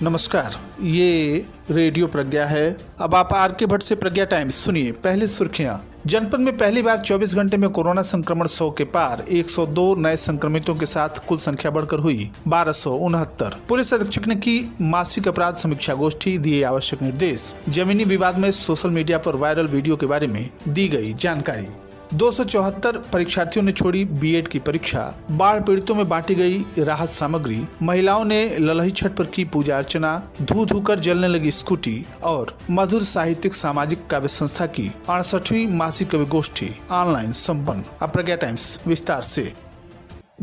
नमस्कार, ये रेडियो प्रज्ञा है। अब आप आर के भट्ट से प्रज्ञा टाइम्स सुनिए। पहली सुर्खियां। जनपद में पहली बार 24 घंटे में कोरोना संक्रमण 100 के पार। 102 नए संक्रमितों के साथ कुल संख्या बढ़कर हुई 1269। पुलिस अधीक्षक ने की मासिक अपराध समीक्षा गोष्ठी, दिए आवश्यक निर्देश। जमीनी विवाद में सोशल मीडिया पर वायरल वीडियो के बारे में दी गई जानकारी। 274 परीक्षार्थियों ने छोड़ी बीएड की परीक्षा। बाढ़ पीड़ितों में बांटी गई राहत सामग्री। महिलाओं ने ललही छठ पर की पूजा अर्चना। धू धू कर जलने लगी स्कूटी। और मधुर साहित्यिक सामाजिक काव्य संस्था की 68वीं मासिक कवि गोष्ठी ऑनलाइन संपन्न। अब प्रज्ञा टाइम्स विस्तार से।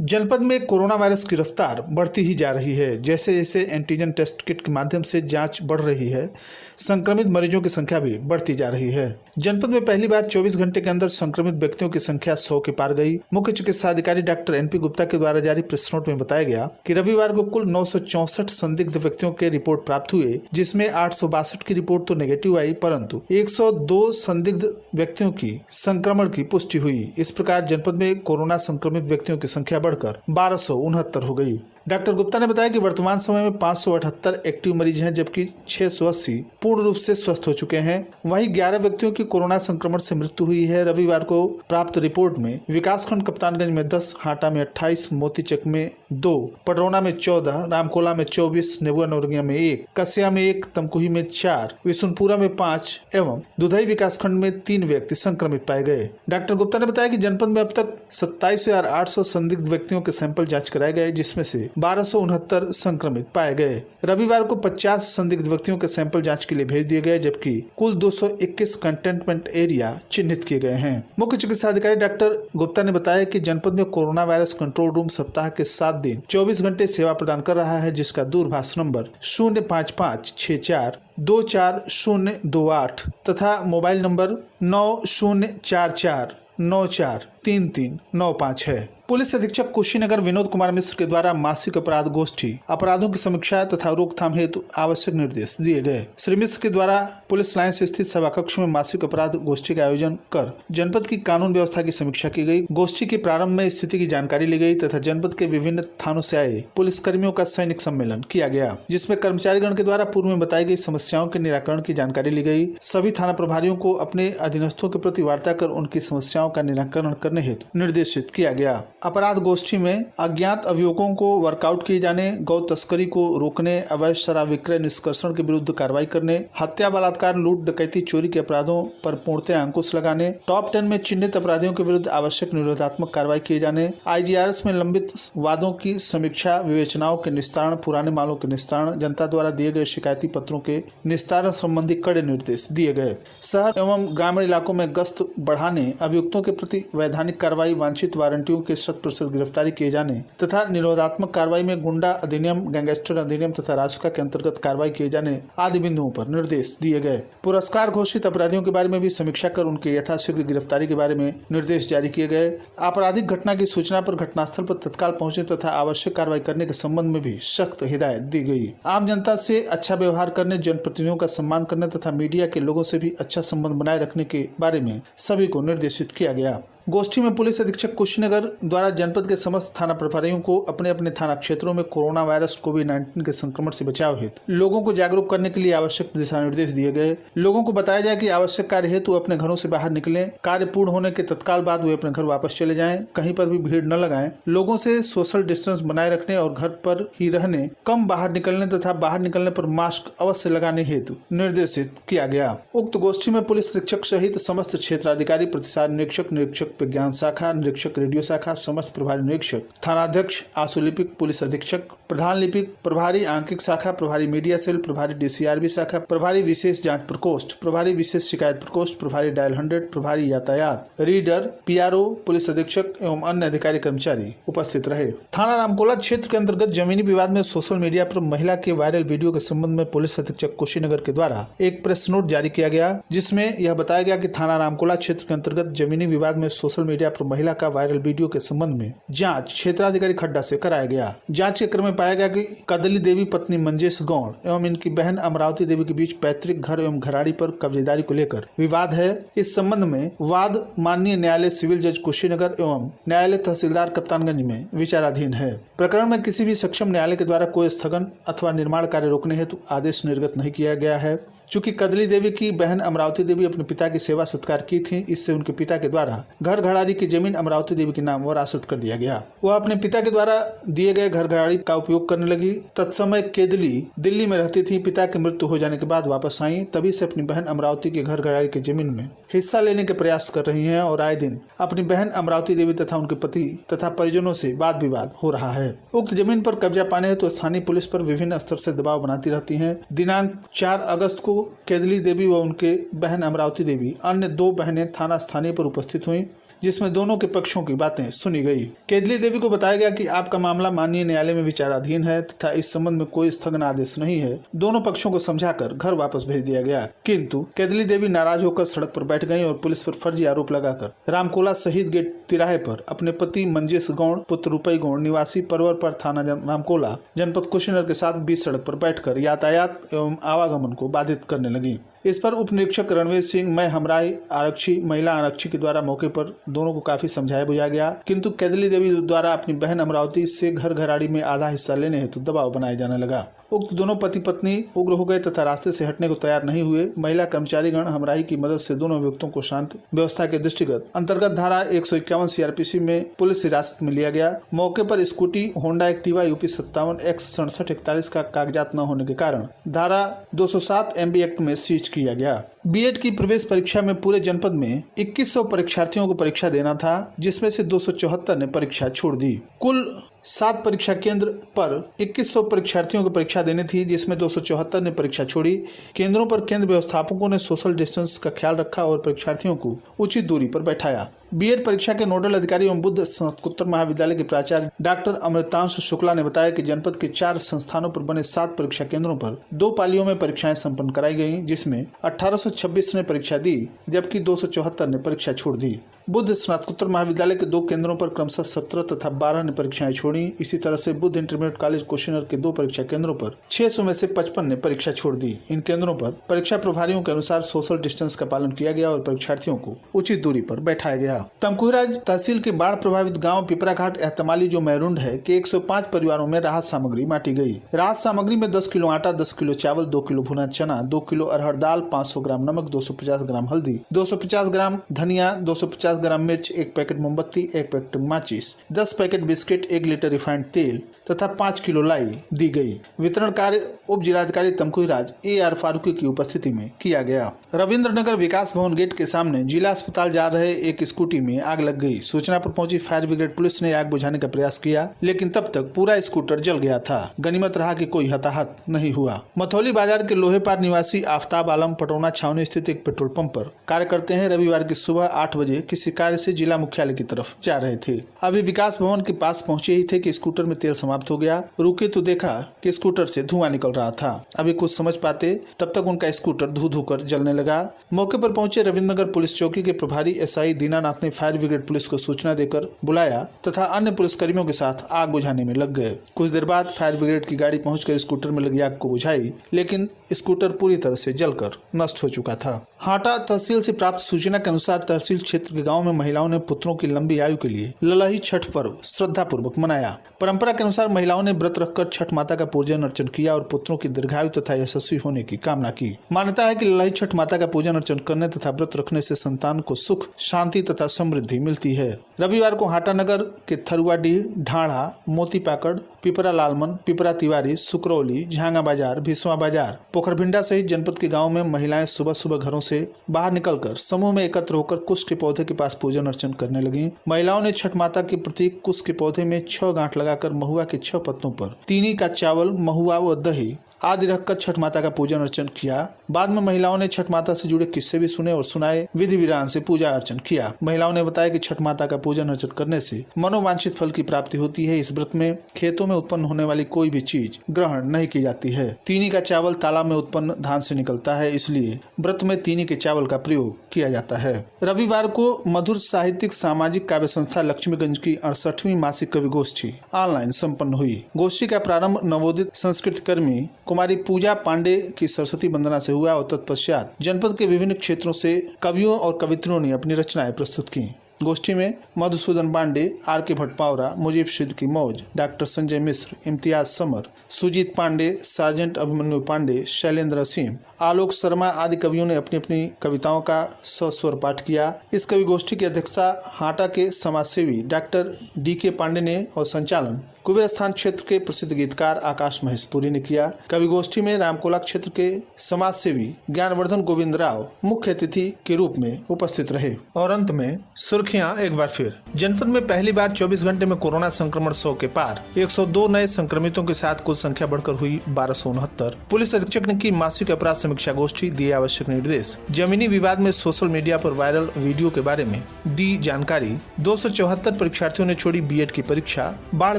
जनपद में कोरोना वायरस की रफ्तार बढ़ती ही जा रही है। जैसे जैसे एंटीजन टेस्ट किट के माध्यम से जांच बढ़ रही है, संक्रमित मरीजों की संख्या भी बढ़ती जा रही है। जनपद में पहली बार 24 घंटे के अंदर संक्रमित व्यक्तियों की संख्या 100 के पार गई। मुख्य चिकित्सा अधिकारी डॉक्टर एनपी गुप्ता के द्वारा जारी प्रेस नोट में बताया गया कि रविवार को कुल 964 संदिग्ध व्यक्तियों के रिपोर्ट प्राप्त हुए, जिसमें 862 की रिपोर्ट तो नेगेटिव आई, परंतु 102 संदिग्ध व्यक्तियों की संक्रमण की पुष्टि हुई। इस प्रकार जनपद में कोरोना संक्रमित व्यक्तियों की संख्या बढ़कर 1269 हो गई। डॉक्टर गुप्ता ने बताया कि वर्तमान समय में 578 एक्टिव मरीज हैं, जबकि 680 पूर्ण रूप से स्वस्थ हो चुके हैं। वहीं 11 व्यक्तियों की कोरोना संक्रमण से मृत्यु हुई है। रविवार को प्राप्त रिपोर्ट में विकासखंड कप्तानगंज में 10, हाटा में 28, मोतीचक में 2, पडरौना में 14, रामकोला में 24, नेबुआ नौरंगिया में 1, कसिया में 1, तमकुही में 4, विशुनपुरा में 5 एवं दुधई विकासखंड में 3 व्यक्ति संक्रमित पाए गए। डॉक्टर गुप्ता ने बताया कि जनपद में अब तक 27,800 संदिग्ध व्यक्तियों के सैंपल जांच कराए गए, जिसमें से 1269 संक्रमित पाए गए। रविवार को 50 संदिग्ध व्यक्तियों के सैंपल जांच के लिए भेज दिए गए, जबकि कुल 221 कंटेनमेंट एरिया चिन्हित किए गए हैं। मुख्य चिकित्सा अधिकारी डॉक्टर गुप्ता ने बताया कि जनपद में कोरोना वायरस कंट्रोल रूम सप्ताह के 7 दिन 24 घंटे सेवा प्रदान कर रहा है, जिसका दूरभाष नंबर 05564240028 तथा मोबाइल नंबर 9044943395 है। पुलिस अधीक्षक कुशीनगर विनोद कुमार मिश्र के द्वारा मासिक अपराध गोष्ठी, अपराधों की समीक्षा तथा रोकथाम हेतु आवश्यक निर्देश दिए गए। श्री मिश्र के द्वारा पुलिस लाइन्स स्थित सभा कक्ष में मासिक अपराध गोष्ठी का आयोजन कर जनपद की कानून व्यवस्था की समीक्षा की गई। गोष्ठी के प्रारंभ में स्थिति की जानकारी ली गई तथा जनपद के विभिन्न थानों से आए पुलिस कर्मियों का सैनिक सम्मेलन किया गया, जिसमें कर्मचारीगण के द्वारा पूर्व में बताई गई समस्याओं के निराकरण की जानकारी ली गई। सभी थाना प्रभारियों को अपने अधीनस्थों के प्रति वार्ता कर उनकी समस्याओं का निराकरण करने हेतु निर्देशित किया गया। अपराध गोष्ठी में अज्ञात अभियुक्तों को वर्कआउट किए जाने, गौ तस्करी को रोकने, अवैध शराब विक्रय निष्कर्षण के विरुद्ध कार्रवाई करने, हत्या, बलात्कार, लूट, डकैती, चोरी के अपराधों पर पूर्णतः अंकुश लगाने, टॉप 10 में चिन्हित अपराधियों के विरुद्ध आवश्यक निरोधात्मक कार्रवाई किए जाने, IGRS में लंबित वादों की समीक्षा, विवेचनाओं के निस्तारण, पुराने मामलों के निस्तारण, जनता द्वारा दिए गए शिकायती पत्रों के निस्तारण संबंधी कड़े निर्देश दिए गए। शहर एवं ग्रामीण इलाकों में गश्त बढ़ाने, अभियुक्तों के प्रति वैधानिक कार्रवाई, वांछित वारंटियों के 100% गिरफ्तारी किए जाने तथा निरोधात्मक कार्रवाई में गुंडा अधिनियम, गैंगस्टर अधिनियम तथा रासुका के अंतर्गत कार्रवाई किए जाने आदि बिंदुओं पर निर्देश दिए गए। पुरस्कार घोषित अपराधियों के बारे में भी समीक्षा कर उनके यथाशीघ्र गिरफ्तारी के बारे में निर्देश जारी किए गए। आपराधिक घटना की सूचना पर घटनास्थल पर तत्काल पहुंचने तथा आवश्यक कार्रवाई करने के संबंध में भी सख्त हिदायत दी गई। आम जनता से अच्छा व्यवहार करने, जनप्रतिनिधियों का सम्मान करने तथा मीडिया के लोगों से भी अच्छा संबंध बनाए रखने के बारे में सभी को निर्देशित किया गया। गोष्ठी में पुलिस अधीक्षक कुशीनगर द्वारा जनपद के समस्त थाना प्रभारियों को अपने अपने थाना क्षेत्रों में कोरोना वायरस कोविड-19 के संक्रमण से बचाव हेतु लोगों को जागरूक करने के लिए आवश्यक दिशा निर्देश दिए गए। लोगों को बताया जाए कि आवश्यक कार्य हेतु अपने घरों से बाहर निकलें। कार्य पूर्ण होने के तत्काल बाद वे अपने घर वापस चले जाएं। कहीं पर भी भीड़ न लगाएं। लोगों से सोशल डिस्टेंस बनाए रखने और घर पर ही रहने, कम बाहर निकलने तथा बाहर निकलने पर मास्क अवश्य लगाने हेतु निर्देशित किया गया। उक्त गोष्ठी में पुलिस अधीक्षक सहित समस्त क्षेत्राधिकारी, प्रतिसाद निरीक्षक, निरीक्षक विज्ञान शाखा, निरीक्षक रेडियो शाखा, समस्त प्रभारी निरीक्षक, थानाध्यक्ष, आशुलिपिक, पुलिस अधीक्षक, प्रधान लिपिक, प्रभारी आंकिक शाखा, प्रभारी मीडिया सेल, प्रभारी DCRB शाखा, प्रभारी विशेष जांच प्रकोष्ठ, प्रभारी विशेष शिकायत प्रकोष्ठ, प्रभारी डायल 100, प्रभारी यातायात, रीडर, PRO, पुलिस अधीक्षक एवं अन्य अधिकारी कर्मचारी उपस्थित रहे। थाना रामकोला क्षेत्र के अंतर्गत जमीनी विवाद में सोशल मीडिया पर महिला के वायरल वीडियो के संबंध में पुलिस अधीक्षक कुशीनगर के द्वारा एक प्रेस नोट जारी किया गया, जिसमें यह बताया गया कि थाना रामकोला क्षेत्र के अंतर्गत जमीनी विवाद में सोशल मीडिया पर महिला का वायरल वीडियो के संबंध में जांच क्षेत्राधिकारी खड्डा से कराया गया। जांच के क्रम में पाया गया कि कदली देवी पत्नी मंजेश गौड़ एवं इनकी बहन अमरावती देवी के बीच पैतृक घर एवं घराड़ी पर कब्जेदारी को लेकर विवाद है। इस संबंध में वाद माननीय न्यायालय सिविल जज कुशीनगर एवं न्यायालय तहसीलदार कप्तानगंज में विचाराधीन है। प्रकरण में किसी भी सक्षम न्यायालय के द्वारा कोई स्थगन अथवा निर्माण कार्य रोकने हेतु आदेश निर्गत नहीं किया गया है। चूंकि कदली देवी की बहन अमरावती देवी अपने पिता की सेवा सत्कार की थी, इससे उनके पिता के द्वारा घर घराड़ी की जमीन अमरावती देवी के नाम वरासत कर दिया गया। वह अपने पिता के द्वारा दिए गए घर घराड़ी का उपयोग करने लगी। तत्समय केदली दिल्ली में रहती थी। पिता की मृत्यु हो जाने के बाद वापस आई, तभी से अपनी बहन अमरावती के घर घराड़ी की जमीन में हिस्सा लेने के प्रयास कर रही है और आए दिन अपनी बहन अमरावती देवी तथा उनके पति तथा परिजनों से वाद विवाद हो रहा है। उक्त जमीन पर कब्जा पाने हेतु स्थानीय पुलिस पर विभिन्न स्तर से दबाव बनाती रहती है। दिनांक 4 अगस्त को केदली देवी व उनके बहन अमरावती देवी अन्य 2 बहनें थाना स्थानीय पर उपस्थित हुई, जिसमें दोनों के पक्षों की बातें सुनी गई। केदली देवी को बताया गया कि आपका मामला माननीय न्यायालय में विचाराधीन है तथा इस संबंध में कोई स्थगन आदेश नहीं है। दोनों पक्षों को समझाकर घर वापस भेज दिया गया, किंतु केदली देवी नाराज होकर सड़क पर बैठ गईं और पुलिस पर फर्जी आरोप लगाकर रामकोला शहीद गेट तिराहे पर अपने पति मंजेश गौड़ पुत्र रुपई गौड़ निवासी परवरपर थाना रामकोला जनपद कुशीनगर के साथ बीच सड़क पर बैठकर यातायात एवं आवागमन को बाधित करने लगी। इस पर उप निरीक्षक रणवीर सिंह, मैं हमराई आरक्षी, महिला आरक्षी के द्वारा मौके पर दोनों को काफी समझाया बुझाया गया, किंतु केदली देवी द्वारा अपनी बहन अमरावती से घर घराड़ी में आधा हिस्सा लेने हेतु दबाव बनाया जाने लगा। उक्त दोनों पति पत्नी उग्र हो गए तथा रास्ते से हटने को तैयार नहीं हुए। महिला कर्मचारीगण हमराई की मदद से दोनों अभियुक्तों को शांत व्यवस्था के दृष्टिगत अंतर्गत धारा 151 सीआरपीसी में पुलिस हिरासत में लिया गया। मौके पर scooty Honda Activa UP 57 X 6741 का कागजात न होने के कारण धारा 207 MB एक्ट में सीज किया गया। बीएड की प्रवेश परीक्षा में पूरे जनपद में 2100 परीक्षार्थियों को परीक्षा देना था, जिसमें से 274 ने परीक्षा छोड़ दी। कुल 7 परीक्षा केंद्र पर 2100 परीक्षार्थियों को परीक्षा देनी थी, जिसमें 274 ने परीक्षा छोड़ी। केंद्रों पर केंद्र व्यवस्थापकों ने सोशल डिस्टेंस का ख्याल रखा और परीक्षार्थियों को उचित दूरी पर बैठाया। बीएड परीक्षा के नोडल अधिकारी एवं बुद्ध स्नातकोत्तर महाविद्यालय के प्राचार्य डॉक्टर अमृतांश शुक्ला ने बताया कि जनपद के 4 संस्थानों पर बने 7 परीक्षा केंद्रों पर 2 पालियों में परीक्षाएं संपन्न कराई गई, जिसमें 1826 ने परीक्षा दी जबकि 274 ने परीक्षा छोड़ दी। बुद्ध स्नातकोत्तर महाविद्यालय के 2 केंद्रों पर क्रमशः 17 तथा 12 ने परीक्षाएं छोड़ी। इसी तरह से बुद्ध इंटरमीडिएट कॉलेज कुशीनगर के 2 परीक्षा केंद्रों पर 600 में से 55 ने परीक्षा छोड़ दी। इन केंद्रों पर परीक्षा प्रभारियों के अनुसार सोशल डिस्टेंस का पालन किया गया और परीक्षार्थियों को उचित दूरी पर बैठाया गया। तमकुहीराज तहसील के बाढ़ प्रभावित गाँव पिपराघाट एहतमाली जो मैरुंड है के 105 परिवारों में राहत सामग्री बांटी गई। राहत सामग्री में 10 किलो आटा, 10 किलो चावल, 2 किलो भुना चना, 2 किलो अरहर दाल, 500 ग्राम नमक, 250 ग्राम हल्दी, 250 ग्राम धनिया, 250 ग्राम मिर्च, 1 पैकेट मोमबत्ती, 1 पैकेट माचिस, 10 पैकेट बिस्किट, 1 लीटर रिफाइंड तेल तथा 5 किलो लाई दी गई। वितरण कार्य उप जिलाधिकारी तमकुहीराज AR फारूकी की उपस्थिति में किया गया। रविंद्रनगर विकास भवन गेट के सामने जिला अस्पताल जा रहे एक स्कूटी में आग लग गई। सूचना पर पहुंची फायर ब्रिगेड पुलिस ने आग बुझाने का प्रयास किया, लेकिन तब तक पूरा स्कूटर जल गया था। गनीमत रहा कि कोई हताहत नहीं हुआ। मथौली बाजार के लोहेपार निवासी आफ्ताब आलम पटौना छावनी स्थित एक पेट्रोल पंप पर कार्य करते हैं। रविवार की सुबह 8 बजे किसी कार्य से जिला मुख्यालय की तरफ जा रहे थे। अभी विकास भवन के पास पहुंचे ही थे कि स्कूटर में तेल समाप्त हो गया। रुके तो देखा कि स्कूटर से धुआं निकल रहा था। अभी कुछ समझ पाते तब तक उनका स्कूटर धू धू कर जलने लगा। मौके पर पहुंचे रविंद्रनगर पुलिस चौकी के प्रभारी SI दीनानाथ ने फायर ब्रिगेड पुलिस को सूचना देकर बुलाया तथा अन्य पुलिसकर्मियों के साथ आग बुझाने में लग गए। कुछ देर बाद फायर ब्रिगेड की गाड़ी पहुंचकर स्कूटर में लगी आग को बुझाई, लेकिन स्कूटर पूरी तरह से जलकर नष्ट हो चुका था। हाटा तहसील से प्राप्त सूचना के अनुसार तहसील क्षेत्र के गाँव में महिलाओं ने पुत्रों की लंबी आयु के लिए ललही छठ पर्व श्रद्धा पूर्वक मनाया। परंपरा के अनुसार महिलाओं ने व्रत रखकर छठ माता का पूजन अर्चन किया और पुत्रों की दीर्घायु तथा यशस्वी होने की कामना की। मान्यता है कि ललही छठ माता का पूजन अर्चन करने तथा व्रत रखने से संतान को सुख, शांति तथा समृद्धि मिलती है। रविवार को हाटा नगर के थरुआडीह, ढाढ़ा, मोती पाकड़, पिपरा लालमन, पिपरा तिवारी, सुकरौली, झांगा बाजार, भिसवा बाजार, पोखरभिंडा सहित जनपद के गाँव में महिलाएं सुबह सुबह घरों से बाहर निकलकर समूह में एकत्र होकर कुश के पौधे के पास पूजन अर्चन करने लगी। महिलाओं ने छठ माता के प्रतीक कुश के पौधे में 6 गांठ लगाकर महुआ के 6 पत्तों पर तीनी का चावल, महुआ व दही आदि रखकर छठ माता का पूजन अर्चन किया। बाद में महिलाओं ने छठ माता से जुड़े किस्से भी सुने और सुनाए, विधि विधान से पूजा अर्चन किया। महिलाओं ने बताया कि छठ माता का पूजन अर्चन करने से मनोवांछित फल की प्राप्ति होती है। इस व्रत में खेतों में उत्पन्न होने वाली कोई भी चीज ग्रहण नहीं की जाती है। तीनी का चावल तालाब में उत्पन्न धान से निकलता है, इसलिए व्रत में तीनी के चावल का प्रयोग किया जाता है। रविवार को मधुर साहित्यिक सामाजिक काव्य संस्था लक्ष्मीगंज की 68वीं मासिक कवि गोष्ठी ऑनलाइन संपन्न हुई। गोष्ठी का प्रारंभ नवोदित संस्कृत कर्मी कुमारी पूजा पांडे की सरस्वती वंदना से हुआ और तत्पश्चात जनपद के विभिन्न क्षेत्रों से कवियों और कवित्रियों ने अपनी रचनाएं प्रस्तुत की। गोष्ठी में मधुसूदन पांडे, R.K. भट्ट पावरा, मुजीब सिद्दीकी मौज, डॉक्टर संजय मिश्र, इम्तियाज समर, सुजीत पांडे, सार्जेंट अभिमन्यु पांडे, शैलेंद्र असीम, आलोक शर्मा आदि कवियों ने अपनी अपनी कविताओं का सस्वर पाठ किया। इस कवि गोष्ठी की अध्यक्षता हाटा के समाजसेवी डॉक्टर D.K. पांडे ने और संचालन कुबेर स्थान क्षेत्र के प्रसिद्ध गीतकार आकाश महेशपुरी ने किया। कवि गोष्ठी में रामकोला क्षेत्र के समाजसेवी ज्ञानवर्धन गोविंद राव मुख्य अतिथि के रूप में उपस्थित रहे। और अंत में सुर्खियां एक बार फिर। जनपद में पहली बार 24 घंटे में कोरोना संक्रमण 100 के पार, 102 नए संक्रमितों के साथ कुल संख्या बढ़कर हुई 1269। पुलिस अधीक्षक ने की मासिक अपराध समीक्षा गोष्ठी, दिए आवश्यक निर्देश। जमीनी विवाद में सोशल मीडिया पर वायरल वीडियो के बारे में दी जानकारी। 274 परीक्षार्थियों ने छोड़ी B.Ed की परीक्षा। बाढ़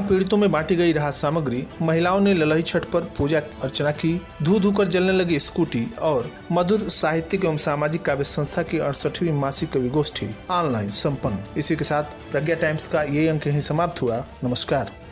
पीड़ितों में बांटी गई राहत सामग्री। महिलाओं ने ललही छठ पर पूजा अर्चना की। धू धू कर जलने लगी स्कूटी। और मधुर साहित्यिक एवं सामाजिक काव्य संस्था की 68वीं मासिक कवि गोष्ठी ऑनलाइन संपन्न। इसी के साथ प्रज्ञा टाइम्स का ये अंक यहीं समाप्त हुआ। नमस्कार।